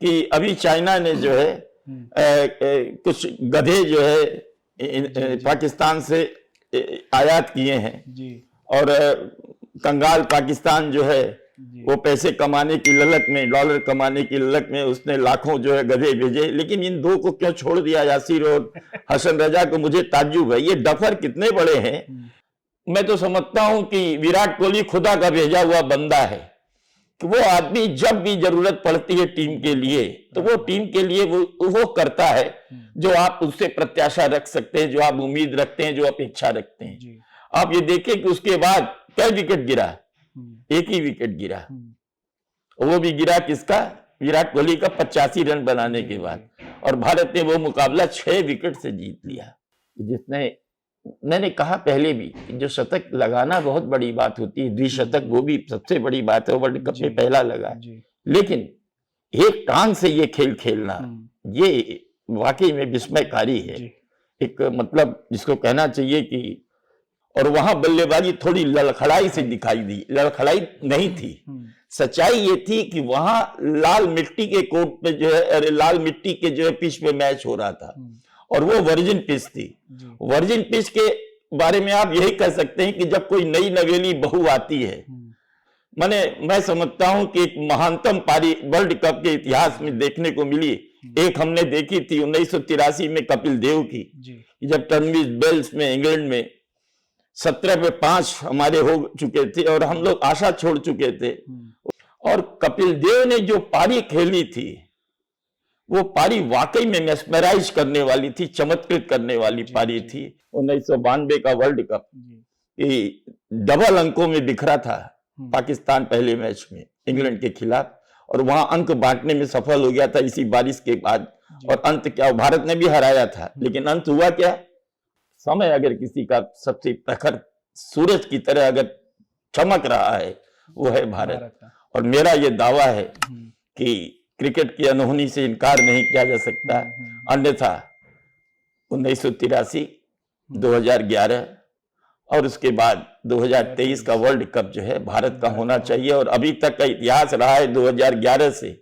कि अभी चाइना ने जो है कुछ गधे जो है पाकिस्तान से आयात किए हैं जी। और कंगाल पाकिस्तान जो है वो पैसे कमाने की ललक में, डॉलर कमाने की ललक में उसने लाखों जो है गधे भेजे। लेकिन इन दो को क्यों छोड़ दिया, यासिर और हसन रजा को, मुझे ताज्जुब है। ये डफर कितने बड़े हैं। मैं तो समझता हूं कि विराट कोहली खुदा का भेजा हुआ बंदा है कि वो आदमी जब भी जरूरत पड़ती है टीम के लिए तो वो टीम के लिए वो करता है जो आप उससे प्रत्याशा रख सकते हैं, जो आप उम्मीद रखते हैं, जो अपेक्षा रखते हैं। आप ये देखें कि उसके बाद कई विकेट गिरा, एक ही विकेट गिरा, वो भी गिरा किसका, विराट कोहली का 85 रन बनाने के बाद। और भारत ने वो मुकाबला 6 विकेट से जीत लिया। जिसने, मैंने कहा पहले भी, जो शतक लगाना बहुत बड़ी बात होती है, द्विशतक वो भी सबसे बड़ी बात है, वर्ल्ड कप में पहला लगा। लेकिन एक टांग से ये खेल खेलना, ये वाकई में विस्मयकारी है। एक मतलब जिसको कहना चाहिए कि, और वहां बल्लेबाजी थोड़ी लड़खड़ाई से दिखाई दी, लड़खड़ाई नहीं थी। सच्चाई ये थी कि वहां लाल मिट्टी के कोर्ट पे जो है, अरे लाल मिट्टी के जो है पिच पे मैच हो रहा था और वो वर्जिन पिच थी। वर्जिन पिच के बारे में आप यही कह सकते हैं कि जब कोई नई नवेली बहू आती है, मैं समझता हूं कि एक महानतम पारी वर्ल्ड कप के इतिहास में देखने को मिली। एक हमने देखी थी 1983 में कपिल देव की, जब टर्नबीस बेल्स में इंग्लैंड में 17 पे 5 हमारे हो चुके थे और हम लोग आशा छोड़ चुके थे। और कपिल देव ने जो पारी खेली थी, वो पारी वाकई में मेस्मराइज करने वाली थी, चमत्कृत करने वाली पारी थी। 1992 का वर्ल्ड कप डबल अंकों में बिखरा था पाकिस्तान पहले मैच में इंग्लैंड के खिलाफ, और वहां अंक बांटने में सफल हो गया था इसी बारिश के बाद। और अंत क्या, भारत ने भी हराया था, लेकिन अंत हुआ क्या, समय अगर किसी का सबसे प्रखर सूरज की तरह अगर चमक रहा है वो है भारत। और मेरा ये दावा है कि क्रिकेट की अनहोनी से इनकार नहीं किया जा सकता। अन्यथा 1983, 2011 और उसके बाद 2023 का वर्ल्ड कप जो है भारत का होना चाहिए। और अभी तक का इतिहास रहा है 2011 से।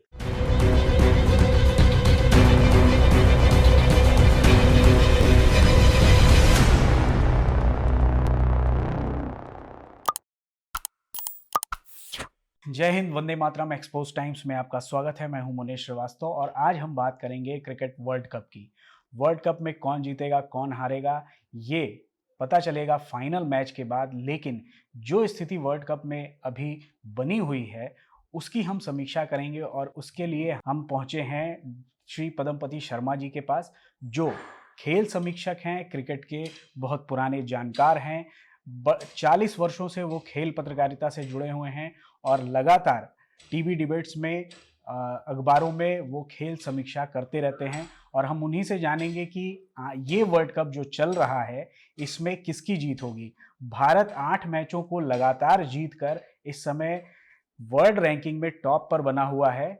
जय हिंद, वंदे मातरम। एक्सपोज टाइम्स में आपका स्वागत है। मैं हूं मुनीश श्रीवास्तव और आज हम बात करेंगे क्रिकेट वर्ल्ड कप की। वर्ल्ड कप में कौन जीतेगा, कौन हारेगा, ये पता चलेगा फाइनल मैच के बाद। लेकिन जो स्थिति वर्ल्ड कप में अभी बनी हुई है उसकी हम समीक्षा करेंगे और उसके लिए हम पहुंचे हैं श्री पदमपति शर्मा जी के पास, जो खेल समीक्षक हैं, क्रिकेट के बहुत पुराने जानकार हैं। 40 वर्षों से वो खेल पत्रकारिता से जुड़े हुए हैं और लगातार टीवी डिबेट्स में, अखबारों में वो खेल समीक्षा करते रहते हैं। और हम उन्हीं से जानेंगे कि ये वर्ल्ड कप जो चल रहा है इसमें किसकी जीत होगी। भारत 8 मैचों को लगातार जीतकर इस समय वर्ल्ड रैंकिंग में टॉप पर बना हुआ है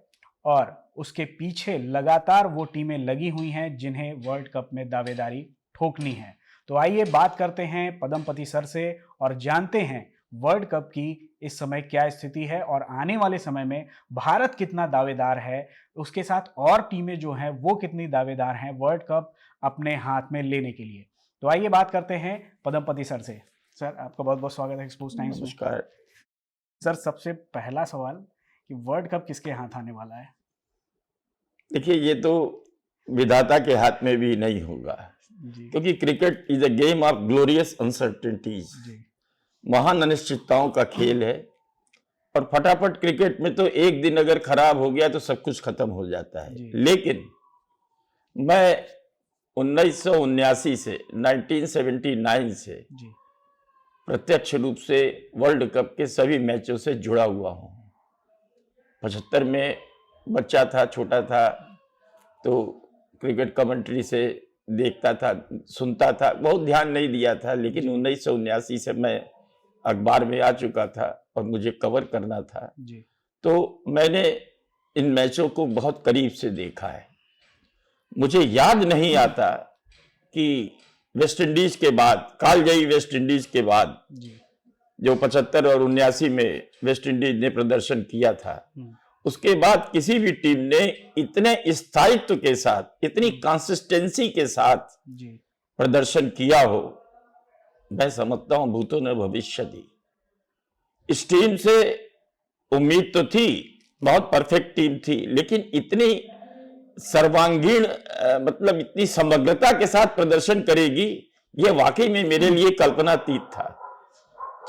और उसके पीछे लगातार वो टीमें लगी हुई हैं जिन्हें वर्ल्ड कप में दावेदारी ठोकनी है। तो आइए बात करते हैं पदमपति सर से और जानते हैं वर्ल्ड कप की इस समय क्या स्थिति है और आने वाले समय में भारत कितना दावेदार है, उसके साथ और टीमें जो हैं वो कितनी दावेदार हैं वर्ल्ड कप अपने हाथ में लेने के लिए। तो आइए बात करते हैं पदमपति सर से। सर, आपका बहुत बहुत स्वागत है एक्सपोज टाइम्स में। नमस्कार सर, सबसे पहला सवाल कि वर्ल्ड कप किसके हाथ आने वाला है? देखिए, ये तो विधाता के हाथ में भी नहीं होगा, क्योंकि cricket is a game of glorious uncertainties, महान अनिश्चितताओं का खेल है। और फटाफट क्रिकेट में तो एक दिन अगर खराब हो गया तो सब कुछ खत्म हो जाता है। लेकिन मैं 1979 से 1979 से प्रत्यक्ष रूप से वर्ल्ड कप के सभी मैचों से जुड़ा हुआ हूँ। 75 में बच्चा था, छोटा था, तो क्रिकेट कमेंट्री से देखता था, सुनता था, बहुत ध्यान नहीं दिया था। लेकिन 1979 से मैं अखबार में आ चुका था और मुझे कवर करना था, तो मैंने इन मैचों को बहुत करीब से देखा है। मुझे याद नहीं आता कि वेस्ट इंडीज के बाद, कालजयी वेस्ट इंडीज के बाद जो 75 और 79 में वेस्ट इंडीज ने प्रदर्शन किया था, उसके बाद किसी भी टीम ने इतने स्थायित्व के साथ, इतनी कंसिस्टेंसी के साथ जी प्रदर्शन किया हो, मैं समझता हूं भूतो न भविष्यति। इस टीम से उम्मीद तो थी, बहुत परफेक्ट टीम थी, लेकिन इतनी सर्वांगीण मतलब इतनी समग्रता के साथ प्रदर्शन करेगी, यह वाकई में मेरे लिए कल्पनातीत था।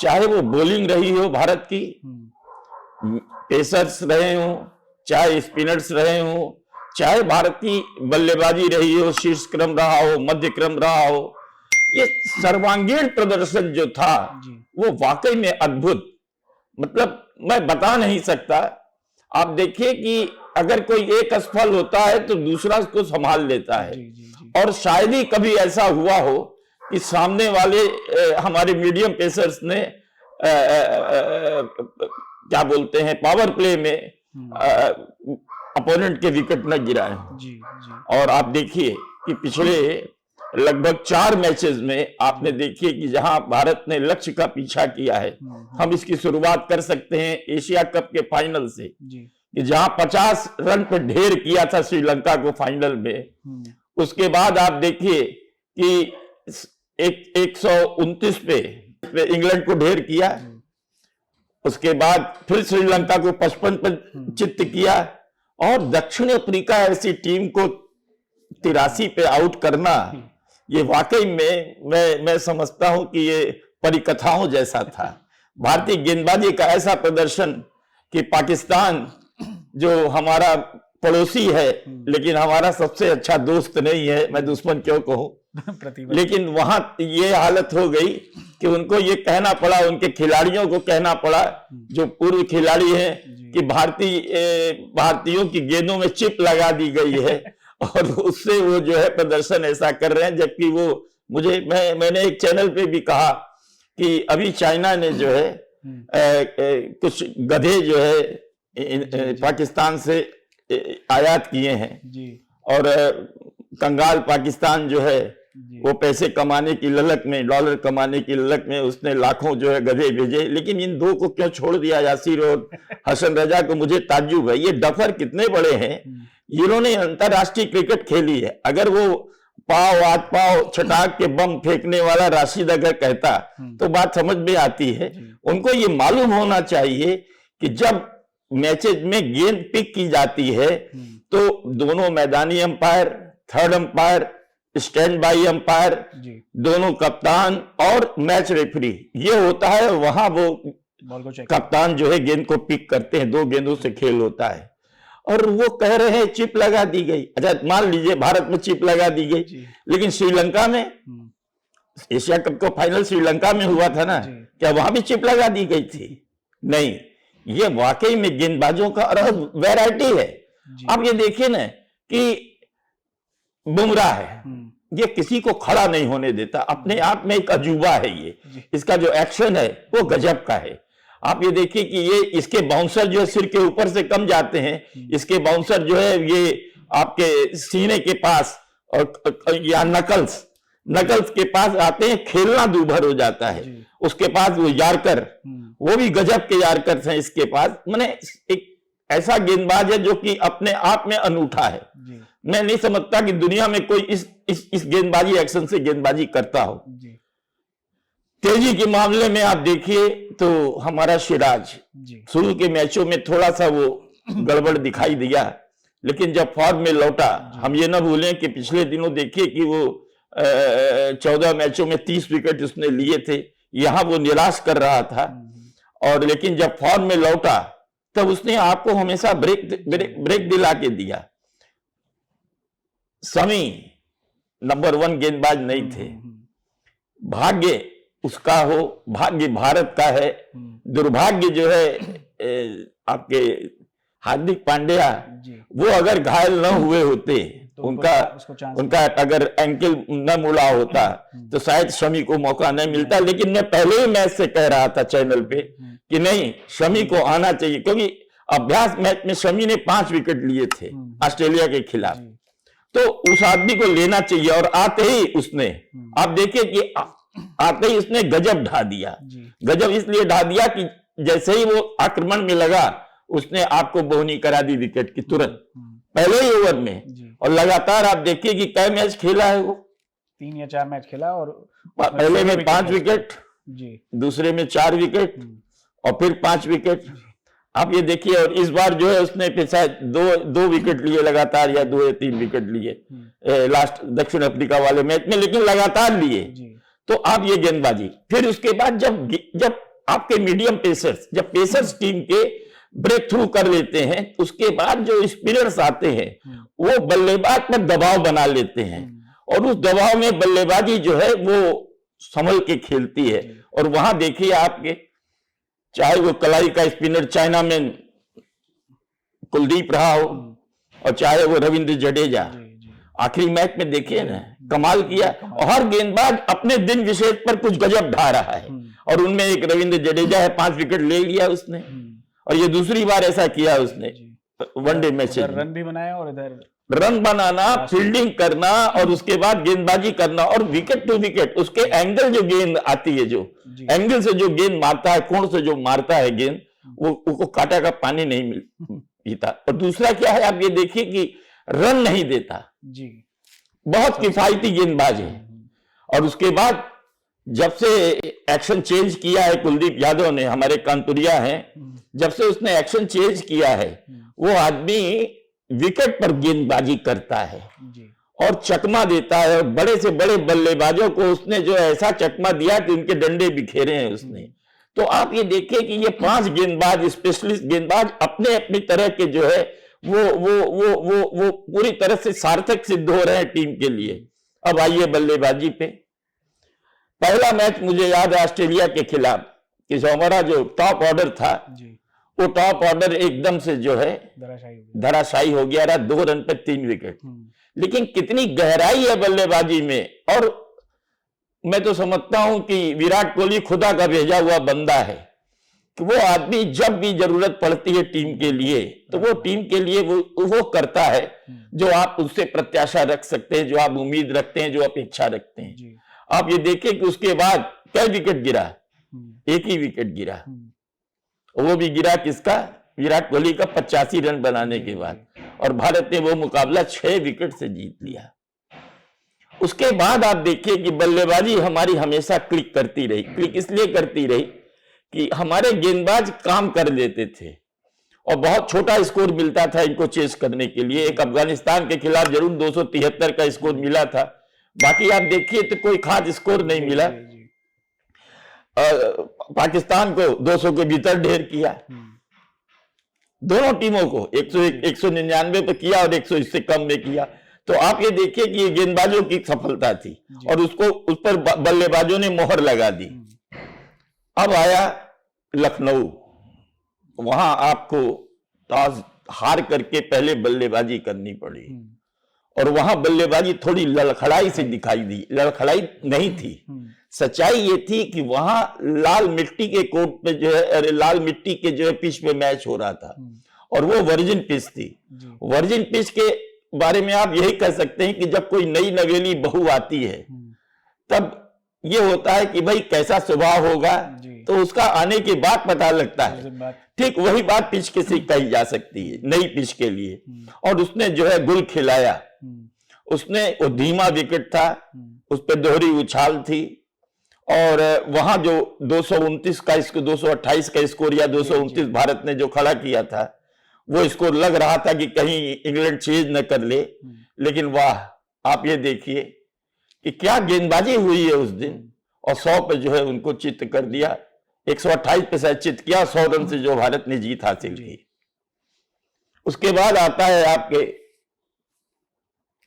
चाहे वो बॉलिंग रही हो भारत की, पेसर्स रहे हो, चाहे स्पिनर्स रहे हो, चाहे भारत की बल्लेबाजी रही हो, शीर्ष क्रम रहा हो, मध्य क्रम रहा हो, ये सर्वांगीण प्रदर्शन जो था वो वाकई में अद्भुत, मतलब मैं बता नहीं सकता। आप देखिए कि अगर कोई एक असफल होता है तो दूसरा उसको संभाल लेता है। और शायद ही कभी ऐसा हुआ हो कि सामने वाले हमारे मीडियम पेसर्स ने क्या बोलते हैं, पावर प्ले में अपोनेंट के विकेट न गिराए। और आप देखिए कि पिछले लगभग 4 मैचेस में आपने देखिए कि जहां भारत ने लक्ष्य का पीछा किया है। हम इसकी शुरुआत कर सकते हैं एशिया कप के फाइनल से, कि जहां 50 रन पे ढेर किया था श्रीलंका को फाइनल में। उसके बाद आप देखिए कि 129 पे इंग्लैंड को ढेर किया। उसके बाद फिर श्रीलंका को 55 पर चित्त किया, और दक्षिण अफ्रीका ऐसी टीम को 83 पे आउट करना, ये वाकई में मैं समझता हूं कि ये परिकथाओं जैसा था। भारतीय गेंदबाजी का ऐसा प्रदर्शन कि पाकिस्तान जो हमारा पड़ोसी है लेकिन हमारा सबसे अच्छा दोस्त नहीं है, मैं दुश्मन क्यों कहूं, लेकिन वहां ये हालत हो गई कि उनको ये कहना पड़ा, उनके खिलाड़ियों को कहना पड़ा जो पूर्व खिलाड़ी हैं, कि भारतीयों की गेंदों में चिप लगा दी गई है, और उससे वो जो है प्रदर्शन ऐसा कर रहे हैं। जबकि वो मैंने एक चैनल पे भी कहा कि अभी चाइना ने जो है कुछ गधे जो है पाकिस्तान से आयात किए हैं, और कंगाल पाकिस्तान जो है वो पैसे कमाने की ललक में, डॉलर कमाने की ललक में उसने लाखों जो है गधे भेजे। लेकिन इन दो को क्यों छोड़ दिया, यासीर और हसन रजा को, मुझे ताज्जुब है। ये डफर कितने बड़े हैं, इन्होंने अंतरराष्ट्रीय क्रिकेट खेली है। अगर वो पाव आठ पाव छटाक के बम फेंकने वाला राशिद अगर कहता तो बात समझ में आती है। उनको ये मालूम होना चाहिए कि जब मैचेज में गेंद पिक की जाती है तो दोनों मैदानी umpire, third umpire, stand by umpire, दोनों कप्तान और मैच रेफरी, ये होता है। वहां वो कप्तान जो है गेंद को पिक करते हैं, 2 गेंदों से खेल होता है। और वो कह रहे हैं चिप लगा दी गई। अच्छा, मान लीजिए भारत में चिप लगा दी गई, लेकिन श्रीलंका में एशिया कप का फाइनल श्रीलंका में हुआ था ना, क्या वहां भी चिप लगा दी गई थी? नहीं। ये वाकई में गेंदबाजों का वैरायटी है। आप ये देखिए ना कि बुमराह है, ये किसी को खड़ा नहीं होने देता, अपने आप में एक अजूबा है ये। इसका जो एक्शन है वो गजब का है। आप ये देखिए कि ये इसके बाउंसर जो है सिर के ऊपर से कम जाते हैं, इसके बाउंसर जो है ये आपके सीने के पास और या नकल्स के पास आते हैं, खेलना दूभर हो जाता है। उसके पास वो यार्कर, वो भी गजब के यार्कर हैं इसके पास। माने एक ऐसा गेंदबाज है जो कि अपने आप में अनूठा है। मैं नहीं समझता कि दुनिया में कोई इस गेंदबाजी एक्शन से गेंदबाजी करता हो। तेजी के मामले में आप देखिए तो हमारा सिराज शुरू के मैचों में थोड़ा सा वो गड़बड़ दिखाई दिया, लेकिन जब फॉर्म में लौटा, हम ये ना भूलें कि पिछले दिनों देखिए कि वो 14 मैचों में 30 विकेट उसने लिए थे, यहां वो निराश कर रहा था। और लेकिन जब फॉर्म में लौटा तब उसने आपको हमेशा ब्रेक दिला के दिया। शमी नंबर 1 गेंदबाज नहीं थे। भाग्य उसका हो, भाग्य भारत का है, दुर्भाग्य जो है आपके हार्दिक पांड्या, वो अगर घायल न हुए होते तो उनका अगर एंकल न मुड़ा होता तो शायद शमी को मौका नहीं मिलता। लेकिन मैं पहले ही मैच से कह रहा था चैनल पे कि नहीं, शमी को आना चाहिए, क्योंकि अभ्यास मैच में शमी ने 5 विकेट लिए थे ऑस्ट्रेलिया के खिलाफ, तो उस आदमी को लेना चाहिए। और आते ही उसने, आप देखिए कि आते ही उसने गजब ढा दिया। गजब इसलिए ढा दिया कि जैसे ही वो आक्रमण में लगा, उसने आपको बोहनी करा दी विकेट की तुरंत पहले ही ओवर में। और लगातार आप देखिए कि कई मैच खेला है वो, 3 या 4 मैच खेला और पहले में 5 विकेट जी, दूसरे में 4 विकेट और फिर 5 विकेट। आप ये देखिए, और इस बार जो है उसने फिर शायद दो विकेट लिए लगातार, या 2 या 3 विकेट लिए लास्ट दक्षिण अफ्रीका वाले मैच में, लेकिन लगातार लिए। तो आप ये गेंदबाजी, फिर उसके बाद जब आपके मीडियम पेसर्स, जब पेसर्स टीम के ब्रेक थ्रू कर लेते हैं, उसके बाद जो स्पिनर्स आते हैं वो बल्लेबाज पर दबाव बना लेते हैं, और उस दबाव में बल्लेबाजी जो है वो संभल के खेलती है। और वहां देखिए आपके, चाहे वो कलाई का स्पिनर चाइना में कुलदीप रहा हो और चाहे वो रविंद्र जडेजा, आखिरी मैच में देखिए ना कमाल किया। और हर गेंदबाज अपने दिन विशेष पर कुछ गजब ढा रहा है, और उनमें एक रविंद्र जडेजा है, 5 विकेट ले लिया उसने, और ये दूसरी बार ऐसा किया उसने वनडे मैच। रन भी बनाया और इधर रन बनाना, फील्डिंग करना, और उसके बाद गेंदबाजी करना, और विकेट टू विकेट उसके एंगल, जो गेंद आती है, जो एंगल से जो गेंद मारता है, कोण से जो मारता है गेंद, वो कांटा का पानी नहीं मिलता। और दूसरा क्या है, आप ये देखिए कि रन नहीं देता जी, बहुत किफायती गेंदबाज है। और उसके बाद जब से एक्शन चेंज किया है कुलदीप यादव ने, हमारे कानपुरिया हैं, जब से उसने एक्शन चेंज किया है, वो आदमी विकेट पर गेंदबाजी करता है और चकमा देता है। और बड़े से बड़े बल्लेबाजों को उसने जो ऐसा चकमा दिया कि उनके डंडे बिखेरे हैं उसने। तो आप ये देखिए कि ये 5 गेंदबाज, स्पेशलिस्ट गेंदबाज, अपने अपनी तरह के जो है वो पूरी तरह से सार्थक सिद्ध हो रहे हैं टीम के लिए। अब आइए बल्लेबाजी पे। पहला मैच मुझे याद है ऑस्ट्रेलिया के खिलाफ, कि जो हमारा जो टॉप ऑर्डर था वो टॉप ऑर्डर एकदम से जो है धराशायी हो गया रहा, 2 रन पे 3 विकेट। लेकिन कितनी गहराई है बल्लेबाजी में, और मैं तो समझता हूं कि विराट कोहली खुदा का भेजा हुआ बंदा है, कि वो आदमी जब भी जरूरत पड़ती है टीम के लिए, तो वो टीम के लिए वो करता है जो आप उससे प्रत्याशा रख सकते हैं, जो आप उम्मीद रखते हैं, जो अपेक्षा रखते हैं। आप ये देखिए कि उसके बाद कई विकेट गिरा, एक ही विकेट गिरा, वो भी गिरा किसका, विराट कोहली का 85 रन बनाने के बाद, और भारत ने वो मुकाबला 6 विकेट से जीत लिया। उसके बाद आप देखिए कि बल्लेबाजी हमारी हमेशा क्लिक करती रही। क्लिक इसलिए करती रही कि हमारे गेंदबाज काम कर लेते थे, और बहुत छोटा स्कोर मिलता था इनको चेस करने के लिए। एक अफगानिस्तान के खिलाफ जरूर 273 का स्कोर मिला था, बाकी आप देखिए तो कोई खास स्कोर नहीं मिला। पाकिस्तान को 200 के भीतर ढेर किया, दोनों टीमों को 199 पे किया और 100 इससे कम में किया। तो आप ये देखिए कि ये गेंदबाजों की सफलता थी, और उस पर बल्लेबाजों ने मोहर लगा दी। अब आया लखनऊ, वहां आपको टॉस हार करके पहले बल्लेबाजी करनी पड़ी, और वहां बल्लेबाजी थोड़ी लड़खड़ाई से दिखाई दी। लड़खड़ाई नहीं थी, सच्चाई ये थी कि वहां लाल मिट्टी के कोर्ट पे जो है, लाल मिट्टी के जो है पिच पे मैच हो रहा था, और वो वर्जिन पिच थी। वर्जिन पिच के बारे में आप यही कह सकते हैं कि जब कोई नई नवेली बहू आती है, तब ये होता है कि भाई कैसा स्वभाव होगा, तो उसका आने के बाद पता लगता है। ठीक वही बात पिच के से कही जा सकती है नई पिच के लिए। और उसने जो है गुल खिलाया, उसने वो धीमा विकेट था, उस पर दोहरी उछाल थी, और वहां जो 229 का 228 का स्कोर या 229 भारत ने जो खड़ा किया था, वो स्कोर लग रहा था कि कहीं इंग्लैंड चेज न कर ले। लेकिन वाह, आप ये देखिए कि क्या गेंदबाजी हुई है उस दिन, और 100 पे जो है उनको चित्त कर दिया, 128 पे शायद चित्त किया, 100 रन से जो भारत ने जीत हासिल की। उसके बाद आता है आपके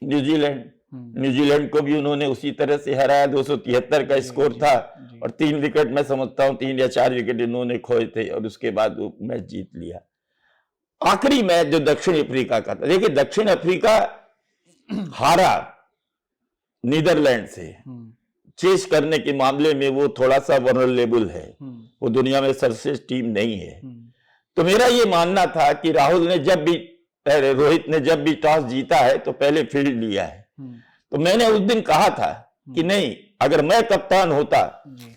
न्यूजीलैंड को भी उन्होंने उसी तरह से हराया, 273 का स्कोर था, और 3 विकेट, मैं समझता हूं 3 या 4 विकेट इन्होंने खोए थे, और उसके बाद वो मैच जीत लिया। आखिरी मैच जो दक्षिण अफ्रीका का था, देखिए दक्षिण अफ्रीका हारा नीदरलैंड से। चेस करने के मामले में वो थोड़ा सा वनरेबल है, वो दुनिया में सर्वश्रेष्ठ टीम नहीं है। तो मेरा ये मानना था कि राहुल ने जब भी, रोहित ने जब भी टॉस जीता है तो पहले फील्ड लिया है। तो मैंने उस दिन कहा था कि नहीं, अगर मैं कप्तान होता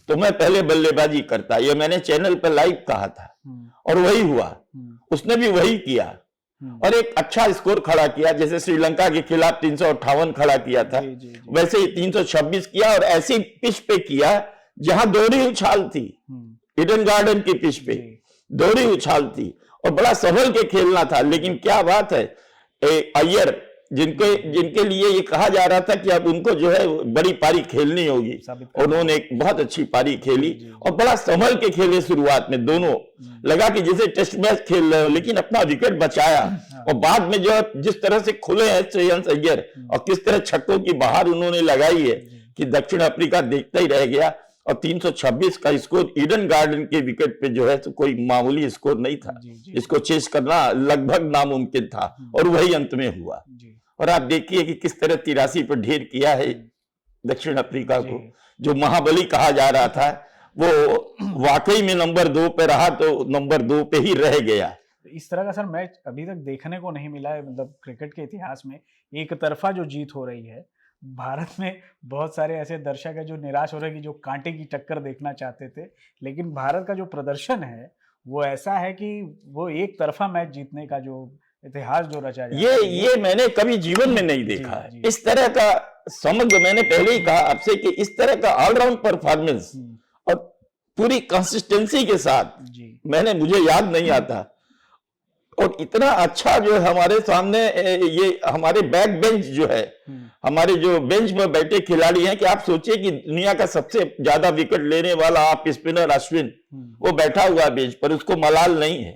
तो मैं पहले बल्लेबाजी करता। ये मैंने चैनल पर लाइव कहा था, और वही हुआ। उसने भी वही किया और एक अच्छा स्कोर खड़ा किया, जैसे श्रीलंका के खिलाफ 358 खड़ा किया था, वैसे ही 326 किया और ऐसी पिच पे किया जहां दोहरी उछाल थी, ईडन गार्डन की पिच पे दोहरी उछाल थी और बड़ा संभल के खेलना था। लेकिन क्या बात है, अय्यर जिनके लिए ये कहा जा रहा था कि अब उनको जो है बड़ी पारी खेलनी होगी, उन्होंने एक बहुत अच्छी पारी खेली और बड़ा संभल के खेले शुरुआत में, दोनों लगा कि जैसे टेस्ट मैच खेल रहे हो, लेकिन अपना विकेट बचाया और बाद में जो जिस तरह से खुले हैं श्रेयस अय्यर और किस तरह छक्कों की बहार उन्होंने लगाई है कि दक्षिण अफ्रीका देखता ही रह गया। और 326 का स्कोर ईडन गार्डन के विकेट पे जो है तो कोई मामूली स्कोर नहीं था, इसको चेस करना लगभग नामुमकिन था और वही अंत में हुआ। और आप देखिए कि किस तरह 83 पर ढेर किया है दक्षिण अफ्रीका को, जो महाबली कहा जा रहा था वो वाकई में नंबर 2 पे रहा तो नंबर 2 पे ही रह गया। इस तरह का सर मैच अभी तक देखने को नहीं मिला है, मतलब क्रिकेट के इतिहास में एक तरफा जो जीत हो रही है। भारत में बहुत सारे ऐसे दर्शक है जो निराश हो रहे हैं कि जो कांटे की टक्कर देखना चाहते थे, लेकिन भारत का जो प्रदर्शन है वो ऐसा है कि वो एक तरफा मैच जीतने का जो इतिहास जो रचा जाए ये मैंने कभी जीवन में नहीं देखा है। इस तरह का समग्र, मैंने पहले ही कहा आपसे कि इस तरह का ऑलराउंड परफॉर्मेंस और पूरी कंसिस्टेंसी के साथ मुझे याद नहीं आता। और इतना अच्छा जो हमारे सामने ये हमारे बैक बेंच जो है, हमारे जो बेंच में बैठे खिलाड़ी हैं कि आप सोचिए कि दुनिया का सबसे ज्यादा विकेट लेने वाला आप स्पिनर अश्विन वो बैठा हुआ बेंच पर, उसको मलाल नहीं है।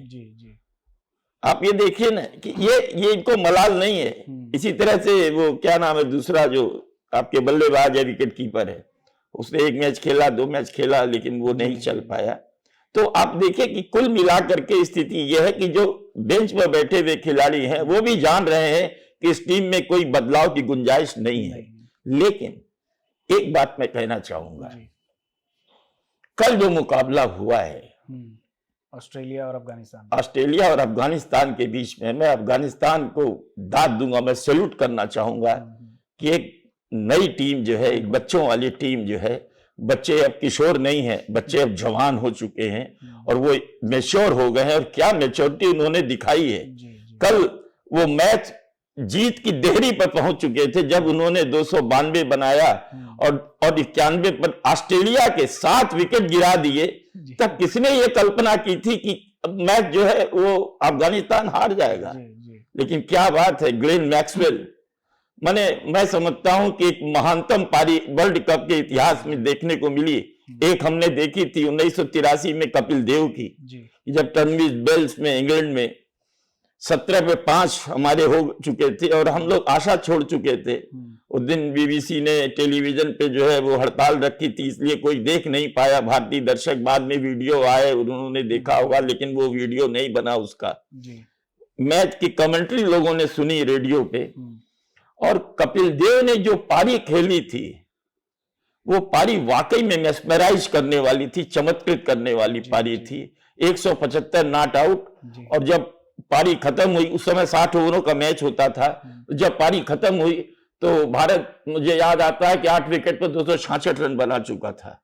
आप ये देखिए ना कि ये इनको मलाल नहीं है। इसी तरह से वो क्या नाम है दूसरा जो आपके बल्लेबाज है, विकेट कीपर है, उसने एक मैच खेला, 2 मैच खेला, लेकिन वो नहीं चल पाया। तो आप देखिए कि कुल मिलाकर के स्थिति यह है कि जो बेंच पर बैठे हुए खिलाड़ी हैं वो भी जान रहे हैं कि इस टीम में कोई बदलाव की गुंजाइश नहीं है। लेकिन एक बात मैं कहना चाहूंगा, कल जो मुकाबला हुआ है ऑस्ट्रेलिया और अफगानिस्तान के बीच में, मैं अफगानिस्तान को दाद दूंगा, मैं सैल्यूट करना चाहूंगा कि एक नई टीम जो है, एक बच्चों वाली टीम जो है, बच्चे अब किशोर नहीं हैं, बच्चे अब जवान हो चुके हैं और वो मैच्योर हो गए हैं और क्या मैच्योरिटी उन्होंने दिखाई है। कल वो मैच जीत की देहरी पर पहुंच चुके थे जब उन्होंने 292 बनाया और 91 पर ऑस्ट्रेलिया के 7 विकेट गिरा दिए। तब किसने ये कल्पना की थी कि मैच जो है वो अफगानिस्तान हार जाएगा। लेकिन क्या बात है, ग्लेन मैक्सवेल, मैं समझता हूं कि एक महानतम पारी वर्ल्ड कप के इतिहास में देखने को मिली। एक हमने देखी थी 1983 में कपिल देव की, जब टर्नविज बेल्स में इंग्लैंड में 17 पे 5 हमारे हो चुके थे और हम लोग आशा छोड़ चुके थे। उस दिन बीबीसी ने टेलीविजन पे जो है वो हड़ताल रखी थी, इसलिए कोई देख नहीं पाया भारतीय दर्शक। बाद में वीडियो आए, उन्होंने देखा होगा, लेकिन वो वीडियो नहीं बना उसका। मैच की कमेंट्री लोगों ने सुनी रेडियो पे और कपिल देव ने जो पारी खेली थी वो पारी वाकई में मेस्मराइज करने वाली थी, चमत्कृत करने वाली पारी थी। 175 नॉट आउट, और जब पारी खत्म हुई, उस समय 60 ओवरों का मैच होता था, जब पारी खत्म हुई तो भारत, मुझे याद आता है कि 8 विकेट पर 266 रन बना चुका था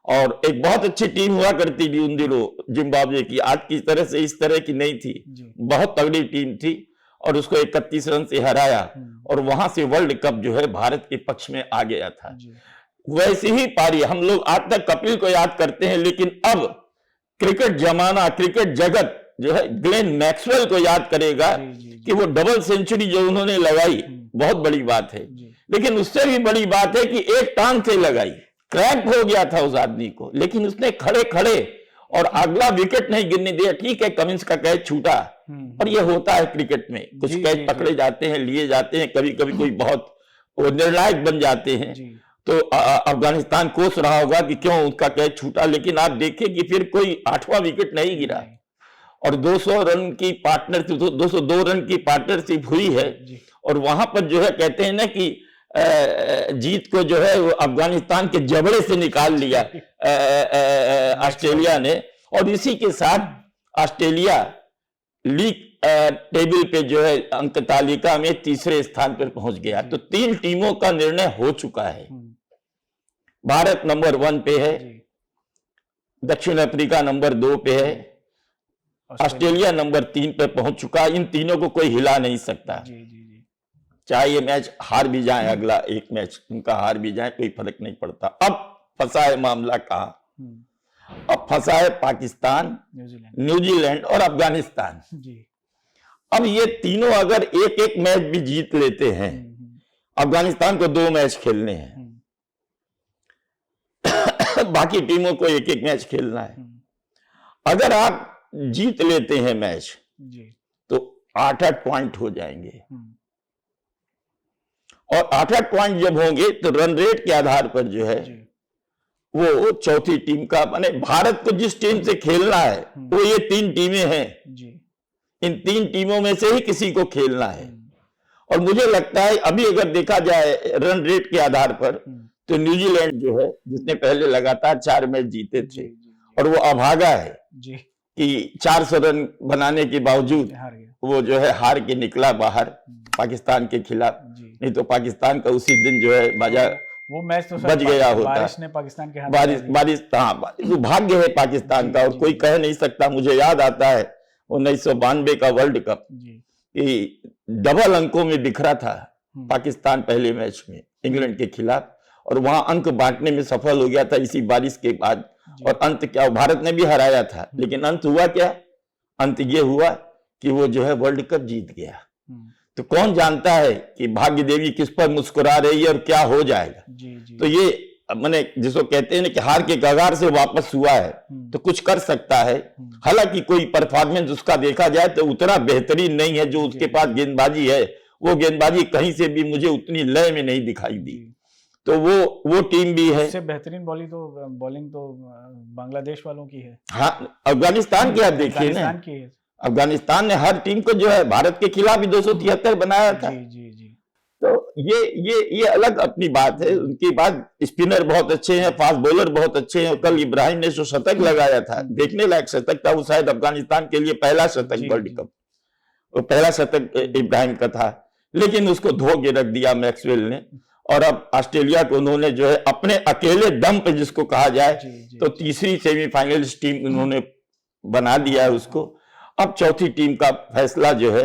और एक बहुत अच्छी टीम हुआ करती थी उन दिनों जिम्बाब्वे की। आज की तरह से इस तरह की नहीं थी, बहुत तगड़ी टीम थी और उसको 31 रन से हराया और वहां से वर्ल्ड कप जो है भारत के पक्ष में आ गया था। वैसी ही पारी हम लोग आज तक कपिल को याद करते हैं, लेकिन अब क्रिकेट जमाना, क्रिकेट जगत जो है ग्लेन मैक्सवेल को याद करेगा कि वो डबल सेंचुरी जो उन्होंने लगाई, बहुत बड़ी बात है। लेकिन उससे भी बड़ी बात है कि एक टांग से लगाई, क्रैम्प हो गया था उस आदमी को, लेकिन उसने खड़े खड़े और अगला विकेट नहीं गिरने दिया। ठीक है, कमिंस का कैच छूटा और ये होता है क्रिकेट में, कुछ कैच पकड़े जाते हैं, लिए जाते हैं, कभी कभी कोई बहुत वो निर्णायक बन जाते हैं। तो अफगानिस्तान कोस रहा होगा कि क्यों उसका कैच छूटा, लेकिन आप देखिए कि फिर कोई 8वां विकेट नहीं गिरा और 200 रन की पार्टनरशिप, 202 रन की पार्टनरशिप हुई है। और वहां पर जो है कहते हैं ना कि जीत को जो है वो अफगानिस्तान के जबड़े से निकाल लिया ऑस्ट्रेलिया ने, और इसी के साथ ऑस्ट्रेलिया लीग टेबल पे जो है अंक तालिका में 3रे स्थान पर पहुंच गया। तो 3 टीमों का निर्णय हो चुका है। भारत नंबर 1 पे है, दक्षिण अफ्रीका नंबर 2 पे है, ऑस्ट्रेलिया नंबर 3 पे पहुंच चुका है। इन तीनों को कोई हिला नहीं सकता। जी जी जी। चाहे ये मैच हार भी जाए, अगला एक मैच उनका हार भी जाए, कोई फर्क नहीं पड़ता। अब फंसा है मामला कहाँ? अब फंसा है पाकिस्तान, न्यूजीलैंड और अफगानिस्तान जी। अब ये तीनों अगर एक एक मैच भी जीत लेते हैं, अफगानिस्तान को 2 मैच खेलने हैं, बाकी टीमों को एक एक मैच खेलना है। अगर आप जीत लेते हैं मैच जी, तो 8-8 पॉइंट हो जाएंगे, और 8-8 पॉइंट जब होंगे तो रन रेट के आधार पर जो है वो चौथी टीम का, माने भारत को जिस टीम से खेलना है वो ये 3 टीमें हैं जी। इन 3 टीमों में से ही किसी को खेलना है। और मुझे लगता है अभी अगर देखा जाए रन रेट के आधार पर तो न्यूजीलैंड जो है, जिसने पहले लगातार 4 मैच जीते थे और वो अभागा है जी कि 400 रन बनाने के बावजूद वो जो है हार के निकला बाहर पाकिस्तान के खिलाफ। नहीं तो पाकिस्तान का उसी दिन जो है बाजा वो मैच तो बच गया होता। बारिश ने पाकिस्तान के हाथ बारिश तो भाग्य है पाकिस्तान का, और कोई कह नहीं सकता। मुझे याद आता है 1992 का वर्ल्ड कप कि डबल अंकों में बिखरा था पाकिस्तान पहले मैच में इंग्लैंड के खिलाफ, और वहां अंक बांटने में सफल हो गया था इसी बारिश के बाद। और अंत क्या, भारत ने भी हराया था, लेकिन अंत हुआ क्या? अंत ये हुआ कि वो जो है वर्ल्ड कप जीत गया। तो कौन जानता है कि भाग्य देवी किस पर मुस्कुरा रही है और क्या हो जाएगा। तो ये मैंने जिसको कहते हैं ना कि हार के कगार से वापस हुआ है, तो कुछ कर सकता है। हालांकि कोई परफॉर्मेंस उसका देखा जाए तो उतना बेहतरीन नहीं है। जो उसके पास गेंदबाजी है वो गेंदबाजी कहीं से भी मुझे उतनी लय में नहीं दिखाई दी। तो वो टीम भी है। सबसे बेहतरीन बॉलिंग तो बांग्लादेश वालों की है। हाँ, अफगानिस्तान की आप देखिए ना, अफगानिस्तान ने हर टीम को जो है भारत के खिलाफ भी 273 बनाया था। जी। तो ये अलग अपनी बात है। उनकी बात, स्पिनर बहुत अच्छे हैं, फास्ट बॉलर बहुत अच्छे हैं। कल इब्राहिम ने जो शतक लगाया था, देखने लायक शतक था। वो शायद अफगानिस्तान के लिए पहला शतक वर्ल्ड कप, वो पहला शतक इब्राहिम का था, लेकिन उसको धो के रख दिया मैक्सवेल ने। और अब ऑस्ट्रेलिया को उन्होंने जो है अपने अकेले दम पे, जिसको कहा जाए, तो तीसरी सेमीफाइनलिस्ट टीम उन्होंने बना दिया है उसको। अब चौथी टीम का फैसला जो है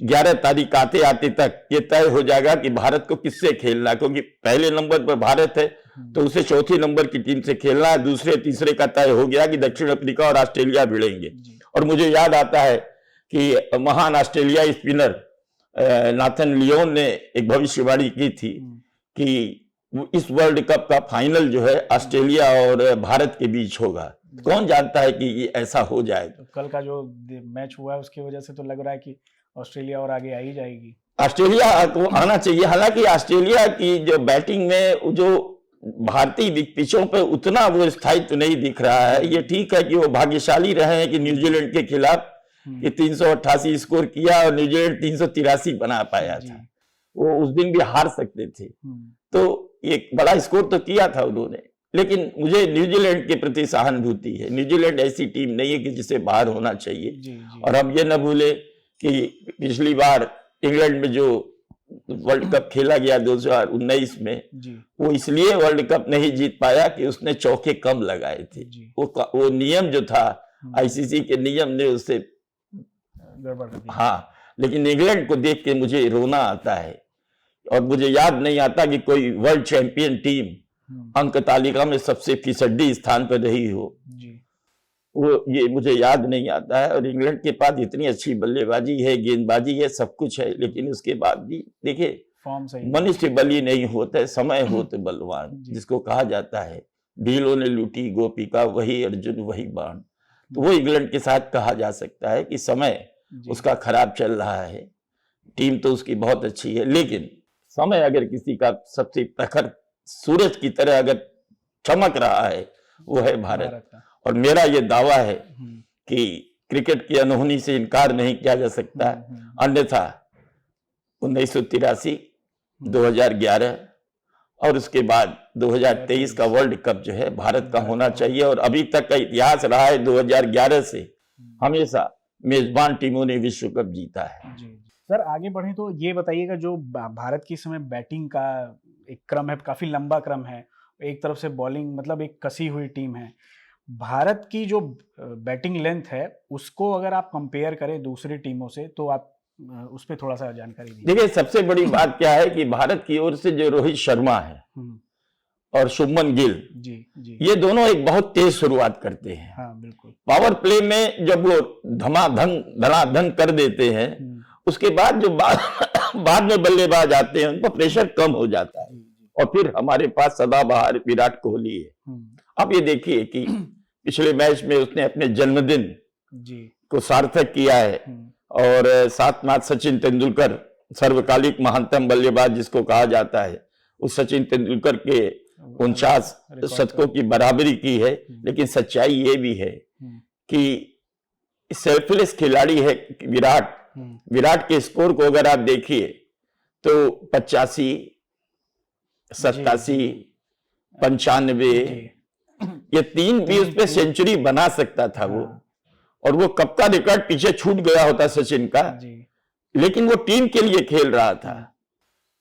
11 तारीख आते आते तक ये तय हो जाएगा कि भारत को किससे खेलना है, क्योंकि पहले नंबर पर भारत है तो उसे चौथी नंबर की टीम से खेलना है। दूसरे तीसरे का तय हो गया कि दक्षिण अफ्रीका और ऑस्ट्रेलिया भिड़ेंगे। और मुझे याद आता है कि महान ऑस्ट्रेलियाई स्पिनर नाथन लियोन ने एक भविष्यवाणी की थी कि इस वर्ल्ड कप का फाइनल जो है ऑस्ट्रेलिया और भारत के बीच होगा। कौन जानता है कि ये ऐसा हो जाए। तो कल का जो मैच हुआ है उसकी वजह से तो लग रहा है कि ऑस्ट्रेलिया और आगे आ ही जाएगी। ऑस्ट्रेलिया को आना चाहिए। हालांकि ऑस्ट्रेलिया की जो बैटिंग में जो भारतीय पिचों पे उतना वो स्थायित्व नहीं दिख रहा है। ये ठीक है कि वो भाग्यशाली रहे हैं कि न्यूजीलैंड के खिलाफ कि 388 स्कोर किया और न्यूजीलैंड 383 बना पाया था। वो उस दिन भी हार सकते थे। तो एक बड़ा स्कोर तो किया था उन्होंने, लेकिन मुझे न्यूजीलैंड के प्रति सहानुभूति है। न्यूजीलैंड ऐसी टीम नहीं है कि जिसे बाहर होना चाहिए। और हम ये न भूले कि पिछली बार इंग्लैंड में जो वर्ल्ड कप खेला गया 2019 में, वो इसलिए वर्ल्ड कप नहीं जीत पाया कि उसने चौके कम लगाए थे। वो नियम जो था, आईसीसी के नियम ने उससे गड़बड़ कर दी। हाँ, लेकिन इंग्लैंड को देख के मुझे रोना आता है। और मुझे याद नहीं आता कि कोई वर्ल्ड चैंपियन टीम अंक तालिका में सबसे फिसड्डी स्थान पर रही हो। वो ये मुझे याद नहीं आता है। और इंग्लैंड के पास इतनी अच्छी बल्लेबाजी है, गेंदबाजी है, सब कुछ है, लेकिन उसके बाद भी देखिए मनुष्य बली नहीं होता है, समय होते बलवान, जिसको कहा जाता है। भीलों ने लूटी गोपिका, वही अर्जुन वही बाण। तो वो इंग्लैंड के साथ कहा जा सकता है कि समय उसका खराब चल रहा है। टीम तो उसकी बहुत अच्छी है, लेकिन समय अगर किसी का सबसे प्रखर सूरज की तरह अगर चमक रहा है वो है भारत। और मेरा ये दावा है कि क्रिकेट की अनहोनी से इनकार नहीं किया जा सकता। अन्यथा 1983, 2011 और उसके बाद 2023 का वर्ल्ड कप जो है भारत का होना चाहिए। और अभी तक का इतिहास रहा है 2011 से हमेशा मेजबान टीमों ने विश्व कप जीता है। सर आगे बढ़े तो ये बताइएगा, जो भारत की समय बैटिंग का एक क्रम है, काफी लंबा क्रम है। एक तरफ से बॉलिंग, मतलब एक कसी हुई टीम है। भारत की जो बैटिंग लेंथ है उसको अगर आप कंपेयर करें दूसरी टीमों से तो आप उस पर थोड़ा सा जानकारी दीजिए। देखिए, सबसे बड़ी बात क्या है कि भारत की ओर से जो रोहित शर्मा है और शुभमन गिल, जी ये दोनों एक बहुत तेज शुरुआत करते हैं। हाँ बिल्कुल। पावर प्ले में जब वो धनाधन कर देते हैं, उसके बाद जो बाद में बल्लेबाज आते हैं उन पर प्रेशर कम हो जाता है। और फिर हमारे पास सदाबहार विराट कोहली है। अब ये देखिए कि पिछले मैच में उसने अपने जन्मदिन को सार्थक किया है और साथ में सचिन तेंदुलकर, सर्वकालिक महानतम बल्लेबाज जिसको कहा जाता है, उस सचिन तेंदुलकर के 49 शतकों की बराबरी की है। लेकिन सच्चाई ये भी है कि सेल्फलेस खिलाड़ी है विराट के स्कोर को अगर आप देखिए तो 85, 87, 95, ये 3 भी उस पर सेंचुरी बना सकता था वो। और वो कब का रिकॉर्ड पीछे छूट गया होता सचिन का, लेकिन वो टीम के लिए खेल रहा था।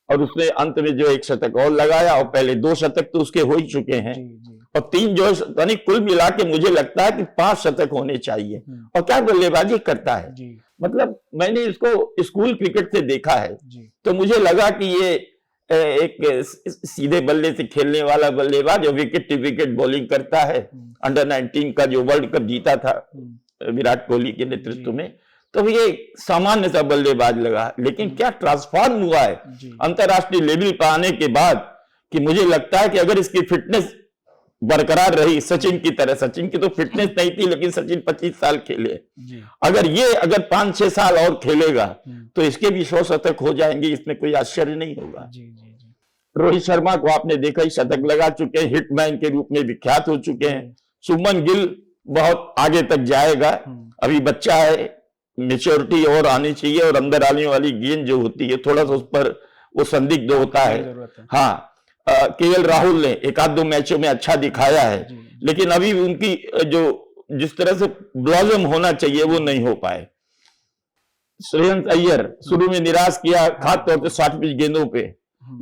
और उसने अंत में जो 1 शतक और लगाया, और पहले 2 शतक तो उसके हो ही चुके हैं। और 3 जो यानी कुल मिला के मुझे लगता है कि 5 शतक होने चाहिए। और क्या बल्लेबाजी करता है, मतलब मैंने इसको स्कूल क्रिकेट से देखा है तो मुझे लगा कि ये एक सीधे बल्ले से खेलने वाला बल्लेबाज जो विकेट टू विकेट बॉलिंग करता है। अंडर 19 का जो वर्ल्ड कप जीता था विराट कोहली के नेतृत्व में, तो ये सामान्य सा बल्लेबाज लगा। लेकिन क्या ट्रांसफॉर्म हुआ है अंतरराष्ट्रीय लेवल पर आने के बाद, कि मुझे लगता है कि अगर इसकी फिटनेस बरकरार रही सचिन की तरह, सचिन की तो फिटनेस नहीं थी लेकिन सचिन 25 साल खेले, अगर 5-6 साल और खेलेगा तो इसके भी 100 शतक हो जाएंगे, इसमें कोई आश्चर्य नहीं होगा। रोहित शर्मा को आपने देखा ही, शतक लगा चुके हैं, हिटमैन के रूप में विख्यात हो चुके हैं। शुभमन गिल बहुत आगे तक जाएगा, अभी बच्चा है, मेच्योरिटी और आनी चाहिए, और अंदर आने वाली गेंद जो होती है थोड़ा सा उस पर वो संदिग्ध होता है। हाँ, केएल राहुल ने 1-2 मैचों में अच्छा दिखाया है, लेकिन अभी उनकी जो जिस तरह से ब्लॉसम होना चाहिए वो नहीं हो पाए। श्रेयस अय्यर शुरू में निराश किया, खास तौर पे 60 पिच गेंदों पे,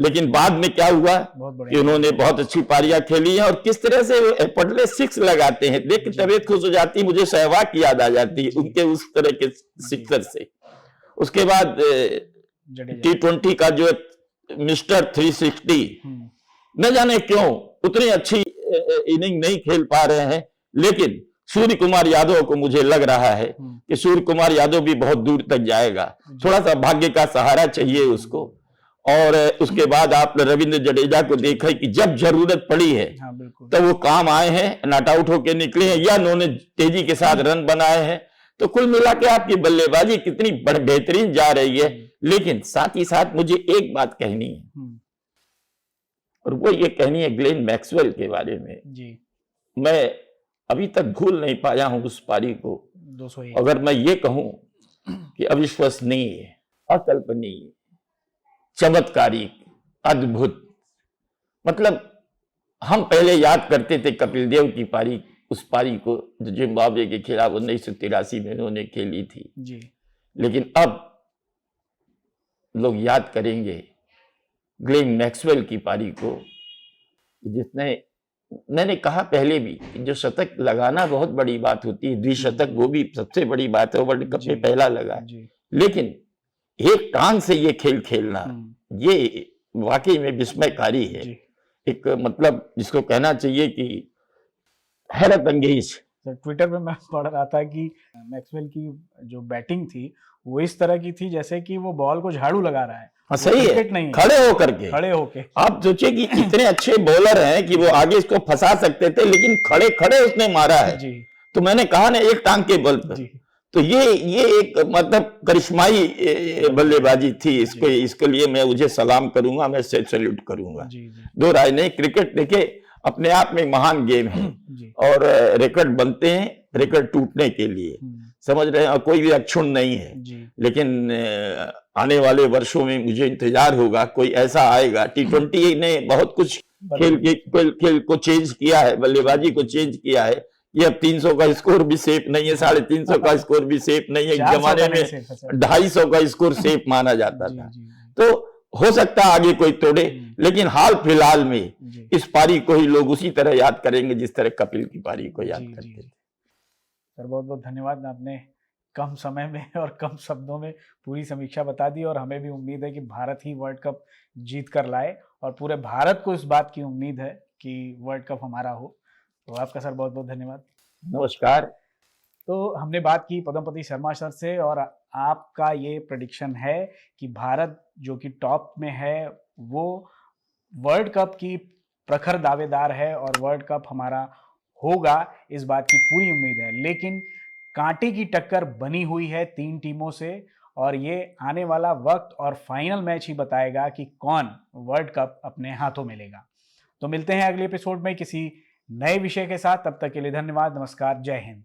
लेकिन बाद में क्या हुआ कि उन्होंने बहुत अच्छी पारियां खेली हैं। और किस तरह से पटले 6 लगाते हैं, देख के तबीयत खुश हो जाती है, मुझे सहवाग की याद आ जाती है उनके उस तरह के सिक्सर से। उसके बाद T20 का जो मिस्टर 360, न जाने क्यों उतनी अच्छी इनिंग नहीं खेल पा रहे हैं, लेकिन सूर्य कुमार यादव को मुझे लग रहा है कि सूर्य कुमार यादव भी बहुत दूर तक जाएगा। थोड़ा सा भाग्य का सहारा चाहिए उसको। और उसके बाद आपने रविंद्र जडेजा को देखा कि जब जरूरत पड़ी है तो वो काम आए हैं, नॉट आउट होकर निकले हैं या उन्होंने तेजी के साथ रन बनाए हैं। तो कुल मिला के आपकी बल्लेबाजी कितनी बेहतरीन जा रही है। लेकिन साथ ही साथ मुझे एक बात कहनी है, और वो ये कहनी है ग्लेन मैक्सवेल के बारे में। मैं अभी तक भूल नहीं पाया हूं उस पारी को। 201। अगर मैं ये कहूं कि अविश्वसनीय, अकल्पनीय, चमत्कारिक, अद्भुत, मतलब हम पहले याद करते थे कपिल देव की पारी, उस पारी को जो जिम्बाब्वे के खिलाफ 1983 में उन्होंने खेली थी लेकिन अब लोग याद करेंगे ग्लेन मैक्सवेल की पारी को, जिसने, मैंने कहा पहले भी, जो शतक लगाना बहुत बड़ी बात होती है, द्विशतक वो भी सबसे बड़ी बात है, वर्ल्ड कप में पहला लगा, लेकिन एक टांग से ये खेल खेलना, ये वाकई में विस्मयकारी है। एक मतलब जिसको कहना चाहिए कि हैरत अंगेज। ट्विटर पे मैं पढ़ रहा था कि मैक्सवेल की जो बैटिंग थी वो इस तरह की थी जैसे कि वो बॉल को झाड़ू लगा रहा है। हाँ, सही है, नहीं, खड़े होके आप सोचिए कि इतने अच्छे बॉलर हैं कि वो आगे इसको फंसा सकते थे, लेकिन खड़े खड़े उसने मारा है। तो मैंने कहा ना, एक टांग के बल पर। तो ये एक मतलब करिश्माई बल्लेबाजी थी। इसके लिए मैं मुझे सलाम करूंगा, मैं सैल्यूट करूंगा। दो राय नहीं। क्रिकेट देखिए अपने आप में महान गेम है और रिकॉर्ड बनते हैं रिकॉर्ड टूटने के लिए, समझ रहे हैं, कोई भी अक्षुण्ण नहीं है। लेकिन आने वाले वर्षों में मुझे इंतजार होगा, कोई ऐसा आएगा। T20 ने बहुत कुछ खेल को चेंज किया है, बल्लेबाजी को चेंज किया है। ये अब 300 का स्कोर भी सेफ नहीं है, 350 का स्कोर भी सेफ नहीं है। जमाने में 250 का स्कोर सेफ माना जाता था। तो हो सकता है आगे कोई तोड़े, लेकिन हाल फिलहाल में जी इस पारी को ही लोग उसी तरह याद करेंगे जिस तरह कपिल की पारी को याद जी करते जी थे। सर, बहुत बहुत धन्यवाद। आपने कम समय में और कम शब्दों में पूरी समीक्षा बता दी और हमें भी उम्मीद है कि भारत ही वर्ल्ड कप जीत कर लाए और पूरे भारत को इस बात की उम्मीद है कि वर्ल्ड कप हमारा हो। तो आपका सर बहुत बहुत धन्यवाद। नमस्कार। तो हमने बात की पद्मपति शर्मा सर से और आपका ये प्रेडिक्शन है कि भारत जो कि टॉप में है वो वर्ल्ड कप की प्रखर दावेदार है और वर्ल्ड कप हमारा होगा, इस बात की पूरी उम्मीद है। लेकिन कांटे की टक्कर बनी हुई है 3 टीमों से और ये आने वाला वक्त और फाइनल मैच ही बताएगा कि कौन वर्ल्ड कप अपने हाथों में लेगा। तो मिलते हैं अगले एपिसोड में किसी नए विषय के साथ। तब तक के लिए धन्यवाद। नमस्कार। जय हिंद।